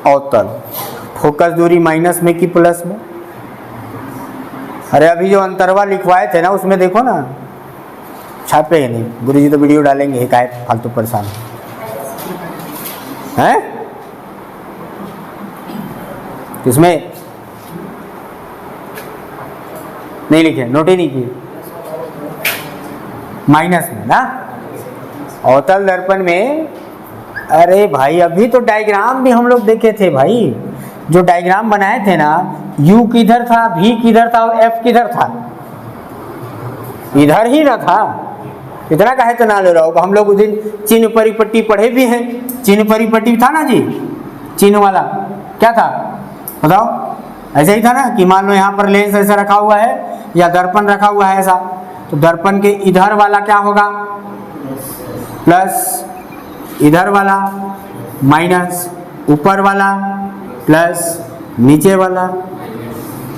A: अवतल, फोकस दूरी माइनस में कि प्लस में? अरे अभी जो अंतरवा लिखवाए थे ना उसमें देखो ना, छापे ही नहीं। गुरुजी तो वीडियो डालेंगे, हिकायत फालतू परेशान है। किसमें नहीं लिखे, नोट ही नहीं किए, माइनस में ना अवतल दर्पण में। अरे भाई अभी तो डायग्राम भी हम लोग देखे थे भाई, जो डायग्राम बनाए थे ना, U किधर था, V किधर था और F किधर था? इधर ही ना था। इतना काहे तो ना ले रहा होगा। हम लोग उस दिन चिन्ह परिपट्टी पढ़े भी हैं। चिन्ह परिपट्टी था ना जी, चिन्ह वाला क्या था बताओ? ऐसे ही था ना कि मान लो यहाँ पर लेंस ऐसा रखा हुआ है या दर्पण रखा हुआ है ऐसा, तो दर्पण के इधर वाला क्या होगा? प्लस, इधर वाला माइनस, ऊपर वाला प्लस, नीचे वाला,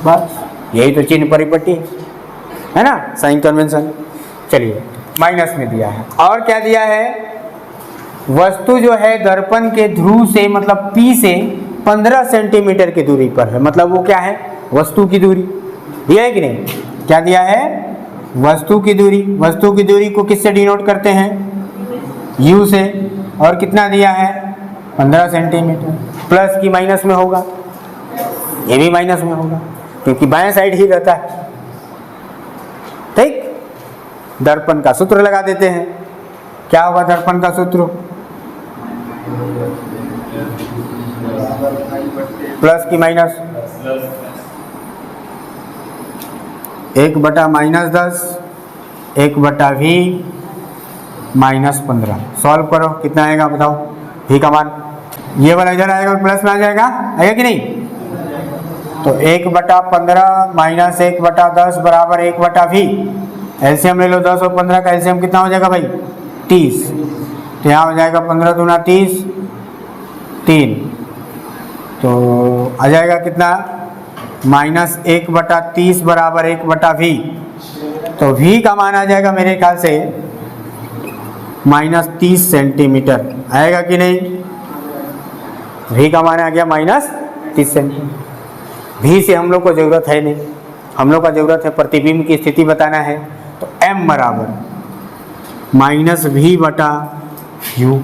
A: बस यही तो चिन्ह परिपट्टी है ना, साइन कन्वेंशन। चलिए, माइनस में दिया है। और क्या दिया है? वस्तु जो है दर्पण के ध्रुव से मतलब P से 15 सेंटीमीटर की दूरी पर है। मतलब वो क्या है? वस्तु की दूरी दिया है कि नहीं? क्या दिया है? वस्तु की दूरी। वस्तु की दूरी को किससे डिनोट करते हैं? U से। और कितना दिया है? 15 सेंटीमीटर। प्लस की माइनस में होगा, ये भी माइनस में होगा क्योंकि बाएं साइड ही रहता है। ठीक, दर्पण का सूत्र लगा देते हैं। क्या होगा दर्पण का सूत्र? प्लस की माइनस, 1/-10, 1/V -15। सॉल्व करो, कितना आएगा बताओ? V का मान ये वाला इधर आएगा, प्लस में आ जाएगा, आएगा कि नहीं? तो 1/15 माइनस 1/10 बराबर 1/V। एलसीएम ले लो, 10 और 15 का एलसीएम कितना हो जाएगा भाई? 30। तो यहाँ हो जाएगा 15 दूना 30, 3। तो आ जाएगा कितना? -1/30 बराबर 1/V। तो V का मान आ जाएगा मेरे ख्याल से -30 सेंटीमीटर। आएगा कि नहीं? V का मान आ गया -30 सेंटीमीटर। V से हम लोग को ज़रूरत है नहीं, हम लोग का ज़रूरत है प्रतिबिंब की स्थिति बताना है। तो M बराबर -V/U।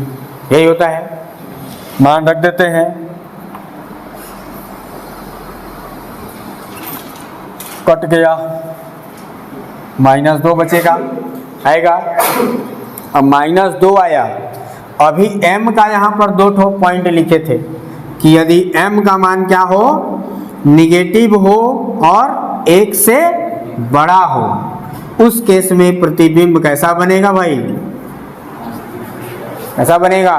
A: यही होता है, मान रख देते हैं। कट गया, -2 बचेगा, आएगा। अब -2 आया। अभी m का यहाँ पर 2 ठो पॉइंट लिखे थे कि यदि m का मान क्या हो, निगेटिव हो और 1 से बड़ा हो, उस केस में प्रतिबिंब कैसा बनेगा भाई? कैसा बनेगा?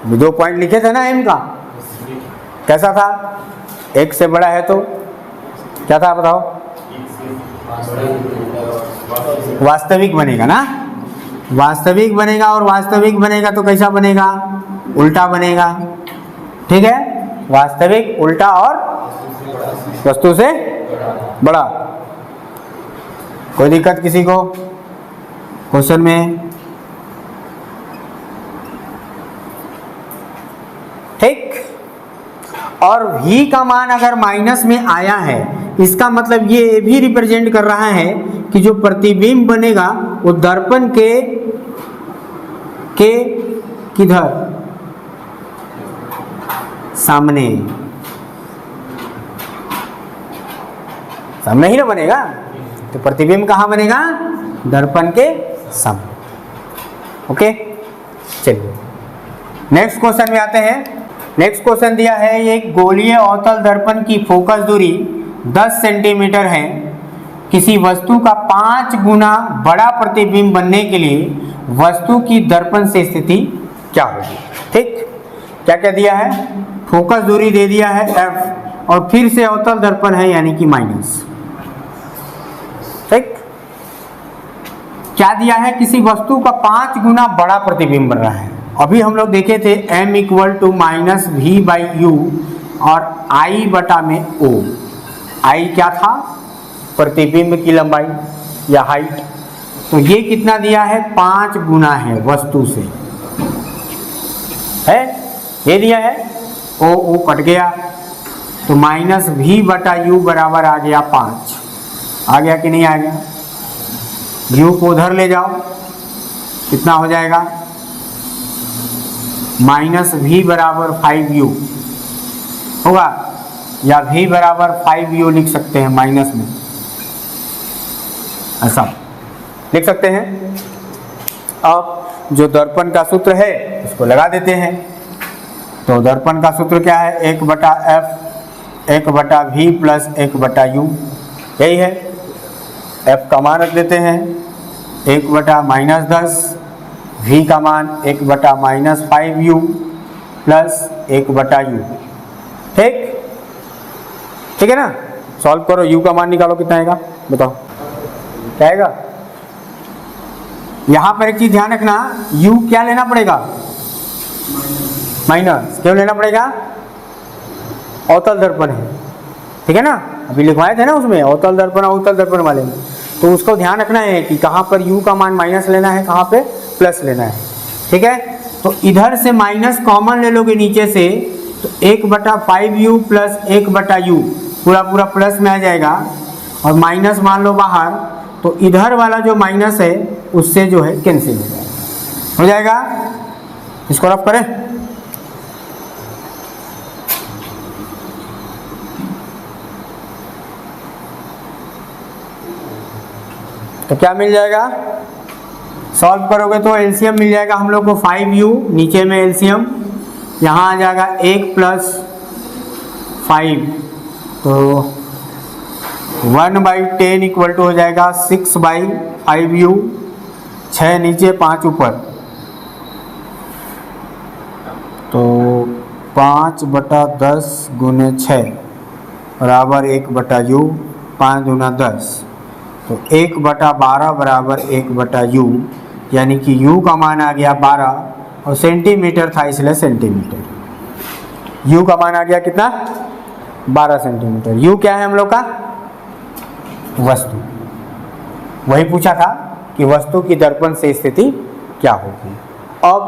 A: 2 पॉइंट लिखे थे ना m का, कैसा था? 1 से बड़ा है तो क्या था बताओ? वास्तविक बनेगा ना, वास्तविक बनेगा। और वास्तविक बनेगा तो कैसा बनेगा? उल्टा बनेगा, ठीक है। वास्तविक, उल्टा और वस्तु से बड़ा। कोई दिक्कत किसी को क्वेश्चन में? ठीक। और v का मान अगर माइनस में आया है, इसका मतलब ये भी रिप्रेजेंट कर रहा है कि जो प्रतिबिंब बनेगा वो दर्पण के किधर? सामने। सामने ही ना बनेगा, तो प्रतिबिंब कहाँ बनेगा? दर्पण के सामने। ओके, चलिए नेक्स्ट क्वेश्चन में आते हैं। नेक्स्ट क्वेश्चन दिया है, एक गोलीय अवतल दर्पण की फोकस दूरी 10 सेंटीमीटर है। किसी वस्तु का 5 गुना बड़ा प्रतिबिंब बनने के लिए वस्तु की दर्पण से स्थिति क्या होगी? ठीक, क्या क्या दिया है? फोकस दूरी दे दिया है f, और फिर से अवतल दर्पण है यानी कि माइनस। ठीक, क्या दिया है? किसी वस्तु का 5 गुना बड़ा प्रतिबिंब बन रहा है। अभी हम लोग देखे थे m = -v/u और I बटा में O। I क्या था? प्रतिबिंब की लंबाई या हाइट। तो ये कितना दिया है? 5 गुना है वस्तु से, है ये दिया है। O कट गया तो -v/u बराबर आ गया 5। आ गया कि नहीं आ गया? u को उधर ले जाओ, कितना हो जाएगा? -v बराबर 5u होगा, या v बराबर 5u लिख सकते हैं माइनस में, ऐसा लिख सकते हैं। अब जो दर्पण का सूत्र है उसको लगा देते हैं। तो दर्पण का सूत्र क्या है? 1/f 1/v प्लस 1/u, यही है। f का मान रख देते हैं 1/-10, v का मान 1/-5u प्लस 1/u। ठीक, ठीक है ना। सॉल्व करो, u का मान निकालो, कितना आएगा बताओ? क्या आएगा? यहां पर एक चीज ध्यान रखना, u क्या लेना पड़ेगा? माइनस। क्यों लेना पड़ेगा? अवतल दर्पण है, ठीक है ना। अभी लिखवाए थे ना उसमें अवतल दर्पण, अवतल दर्पण वाले में, तो उसको ध्यान रखना है कि कहाँ पर u का मान माइनस लेना है, कहाँ पे प्लस लेना है, ठीक है। तो इधर से माइनस कॉमन ले लोगे नीचे से, तो 1/5u प्लस 1/u पूरा पूरा प्लस में आ जाएगा, और माइनस मान लो बाहर, तो इधर वाला जो माइनस है उससे जो है कैंसिल हो जाएगा। इसको रफ करें। तो क्या मिल जाएगा? सॉल्व करोगे तो एलसीएम मिल जाएगा हम लोग को 5u, नीचे में एलसीएम, यहाँ आ जाएगा 1 + 5, तो 1/10 इक्वल टू हो जाएगा 6/5u, 6 नीचे 5 ऊपर, तो 5/10 × 6 बराबर 1/u, 5 दूना 10, तो 1/12 बराबर 1/u, यानी कि u का मान आ गया 12, और सेंटीमीटर था इसलिए सेंटीमीटर। u का मान आ गया कितना? 12 सेंटीमीटर। u क्या है हम लोग का? वस्तु। वही पूछा था कि वस्तु की दर्पण से स्थिति क्या होगी। अब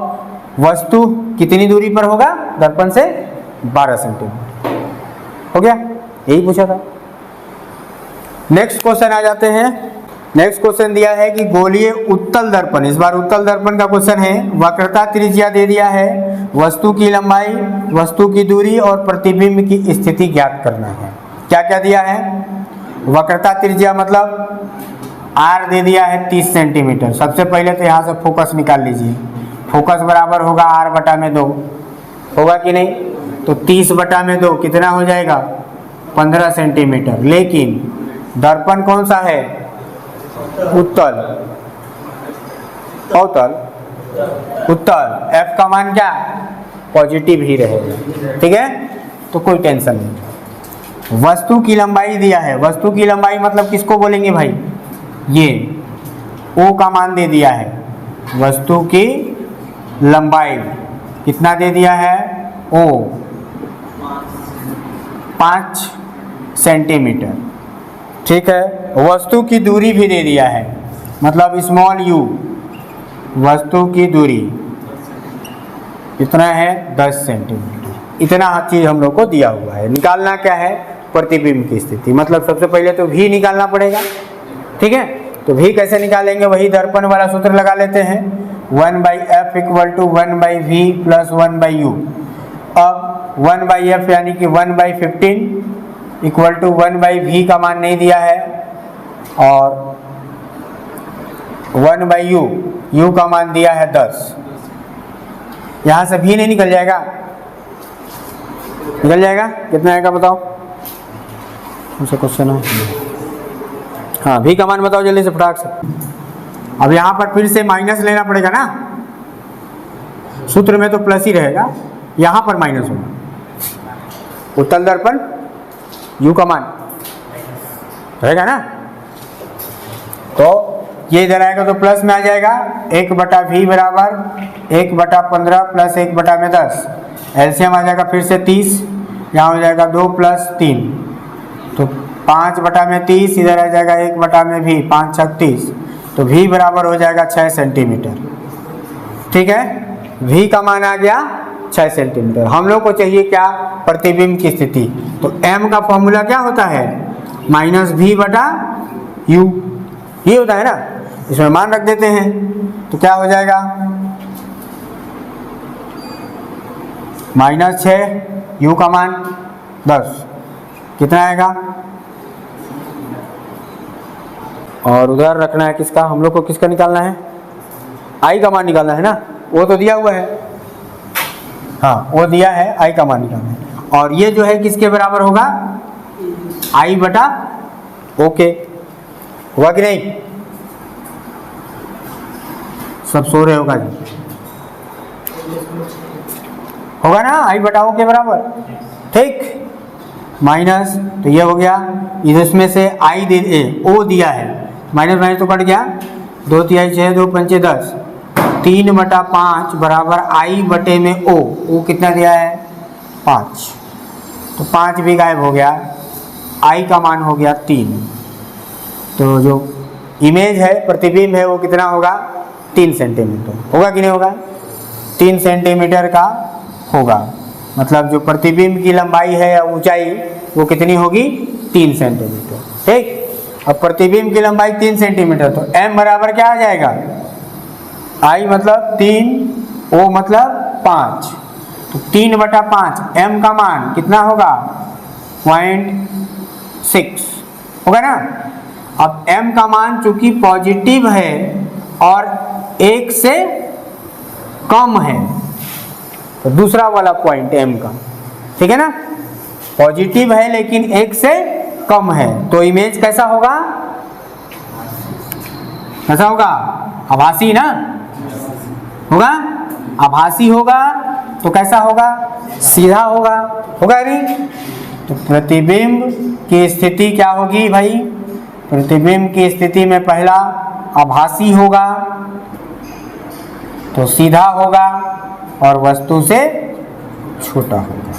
A: वस्तु कितनी दूरी पर होगा दर्पण से? 12 सेंटीमीटर। हो गया, यही पूछा था। नेक्स्ट क्वेश्चन आ जाते हैं। नेक्स्ट क्वेश्चन दिया है कि गोलीय उत्तल दर्पण, इस बार उत्तल दर्पण का क्वेश्चन है। वक्रता त्रिज्या दे दिया है, वस्तु की लंबाई, वस्तु की दूरी और प्रतिबिंब की स्थिति ज्ञात करना है। क्या क्या दिया है? वक्रता त्रिज्या मतलब R दे दिया है 30 सेंटीमीटर। सबसे पहले तो यहाँ से फोकस निकाल लीजिए। फोकस बराबर होगा R बटा में 2, होगा कि नहीं? तो 30 बटा में 2 कितना हो जाएगा? 15 सेंटीमीटर। लेकिन दर्पण कौन सा है? उत्तल। अवतल, उत्तल। F का मान क्या? पॉजिटिव ही रहेगा। ठीक है, तो कोई टेंशन नहीं। वस्तु की लंबाई दिया है, वस्तु की लंबाई मतलब किसको बोलेंगे भाई? ये O का मान दे दिया है। वस्तु की लंबाई कितना दे दिया है? O 5 centimetre. ठीक है, वस्तु की दूरी भी दे दिया है, मतलब स्मॉल u। वस्तु की दूरी कितना है? 10 सेंटीमीटर। इतना हर चीज हम लोग को दिया हुआ है। निकालना क्या है? प्रतिबिंब की स्थिति। मतलब सबसे पहले तो v निकालना पड़ेगा। ठीक है, तो v कैसे निकालेंगे? वही दर्पण वाला सूत्र लगा लेते हैं, 1/f = 1/v + 1/u। अब 1/f यानी कि 1/15 = 1/v का मान नहीं दिया है, और 1/u, u का मान दिया है 10। यहाँ से v नहीं निकल जाएगा? निकल जाएगा। कितना आएगा बताओ? उनसे क्वेश्चन है। हाँ, v का मान बताओ जल्दी से, फटाक से। अब यहाँ पर फिर से माइनस लेना पड़ेगा ना, सूत्र में तो प्लस ही रहेगा, यहाँ पर माइनस होगा। उत्तल दर्पण u का मान रहेगा ना, तो ये इधर आएगा तो प्लस में आ जाएगा। 1/v बराबर 1/15 + 1/10। एलसीएम आ जाएगा फिर से 30, यहाँ हो जाएगा 2 + 3, तो 5/30 इधर आ जाएगा 1/v, 5 × 6 = 30, तो v बराबर हो जाएगा 6 सेंटीमीटर। ठीक है, v का मान आ गया 6 सेंटीमीटर। हम लोग को चाहिए क्या? प्रतिबिंब की स्थिति। तो m का फॉर्मूला क्या होता है? -v/u, ये होता है ना। इसमें मान रख देते हैं, तो क्या हो जाएगा? -6, u का मान 10, कितना आएगा? और उधर रखना है किसका? हम लोग को किसका निकालना है? I का मान निकालना है ना, वो तो दिया हुआ है। हाँ, वो दिया है, I का मान निकालना है। और ये जो है किसके बराबर होगा? I/OK। हुआ कि नहीं? सब सो रहे होगा जी, होगा ना I/O के बराबर। ठीक, माइनस, तो ये हो गया, इसमें से I दे O दिया है, माइनस माइनस तो कट गया, 2 × 6 = 2 × 5 = 10, 3/5 बराबर I/O कितना दिया है? 5, तो 5 भी गायब हो गया, I का मान हो गया 3। तो जो इमेज है, प्रतिबिंब है, वो कितना होगा? 3 सेंटीमीटर। होगा कि नहीं होगा? 3 सेंटीमीटर का होगा। मतलब जो प्रतिबिंब की लंबाई है या ऊंचाई, वो कितनी होगी? 3 सेंटीमीटर। ठीक, अब प्रतिबिंब की लंबाई 3 सेंटीमीटर, तो m बराबर क्या आ जाएगा? I मतलब 3, O मतलब 5, तो 3/5, m का मान कितना होगा? 0.6 होगा ना। अब m का मान चूंकि पॉजिटिव है और 1 से कम है, तो दूसरा वाला पॉइंट m का, ठीक है ना, पॉजिटिव है लेकिन 1 से कम है, तो इमेज कैसा होगा? कैसा होगा? आभासी ना होगा। आभासी होगा तो कैसा होगा? सीधा होगा। होगा नहीं? तो प्रतिबिंब की स्थिति क्या होगी भाई? प्रतिबिंब की स्थिति में पहला आभासी होगा, तो सीधा होगा और वस्तु से छोटा होगा।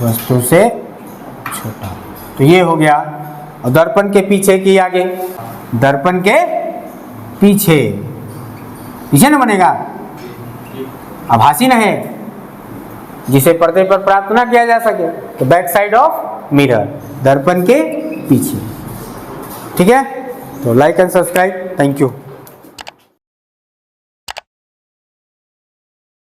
A: वस्तु से छोटा, तो ये हो गया। और दर्पण के पीछे की आगे, दर्पण के पीछे, पीछे ना बनेगा, आभासी ना है, जिसे पर्दे पर प्राप्त ना किया जा सके, तो बैक साइड ऑफ मिरर, दर्पण के पीछे। ठीक है, तो like and subscribe. Thank you.